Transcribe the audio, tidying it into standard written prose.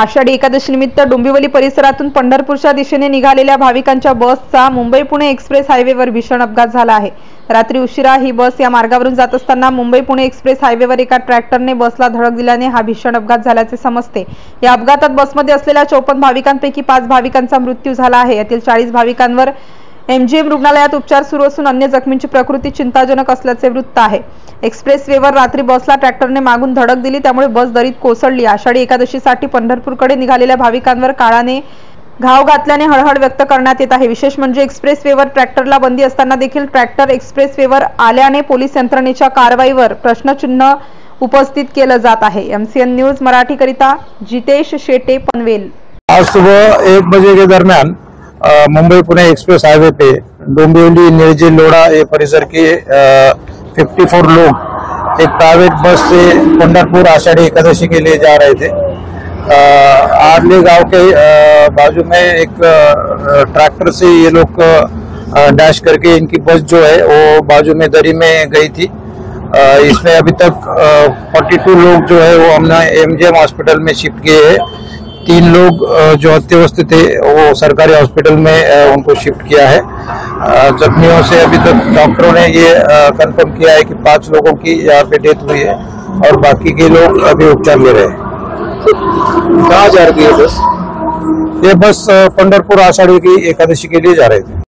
आषाढी एकादशी निमित्त डोंबिवली परिसरातून पंढरपूरच्या दिशेने निघालेल्या भाविकांच्या बसचा मुंबई पुणे एक्सप्रेस हायवेवर भीषण अपघात झाला आहे। रात्री उशिरा ही बस या मार्गावरून जात असताना मुंबई पुणे एक्सप्रेस हायवेवर एका ट्रॅक्टरने बसला धडक दिल्याने हा भीषण अपघात झाल्याचे समजते। या अपघातात बसमध्ये असलेल्या 54 भाविकांपैकी 5 भाविकांचा मृत्यू झाला आहे। यातील 40 भाविकांवर एमजीएम रुग्णालयात उपचार सुरू असून अन्य जखमींची प्रकृती चिंताजनक असल्याचे वृत्त आहे। एक्सप्रेस वेवर रात्री बसला ट्रॅक्टरने मागून धडक दिली, त्यामुळे बस दरीत कोसळली। आषाढी एकादशीसाठी पंढरपूरकडे निघालेल्या भाविकांवर काळाने घाव घातल्याने हळहळ व्यक्त करण्यात येत आहे। विशेष म्हणजे एक्सप्रेस वेवर ट्रॅक्टरला बंदी असताना देखील ट्रॅक्टर एक्सप्रेस वेवर आल्याने पोलीस यंत्रणेच्या कारवाईवर प्रश्नचिन्ह उपस्थित केलं जात आहे। एमसीएन न्यूज मराठी करिता जितेश शेटे पनवेल। आज सुबह 1 बजे के दरमियान मुंबई पुणे एक्सप्रेस हाईवे पे डोंबिवली निर्जी लोड़ा ये परिसर के 54 लोग एक प्राइवेट बस से पंढरपुर आषाढ़ी एकादशी के लिए जा रहे थे। आर्ले गांव के बाजू में एक ट्रैक्टर से ये लोग डैश करके इनकी बस जो है वो बाजू में दरी में गई थी। इसमें अभी तक 42 लोग जो है वो हमने एमजीएम हॉस्पिटल में शिफ्ट किए हैं। 3 लोग जो अत्यवस्थ थे वो सरकारी हॉस्पिटल में उनको शिफ्ट किया है। जख्मियों से अभी तक डॉक्टरों ने ये कंफर्म किया है कि 5 लोगों की यहाँ पे डेथ हुई है और बाकी के लोग अभी उपचार ले रहे हैं। कहाँ जा रही है बस? ये बस पंढरपुर आषाढ़ी की एकादशी के लिए जा रहे थे।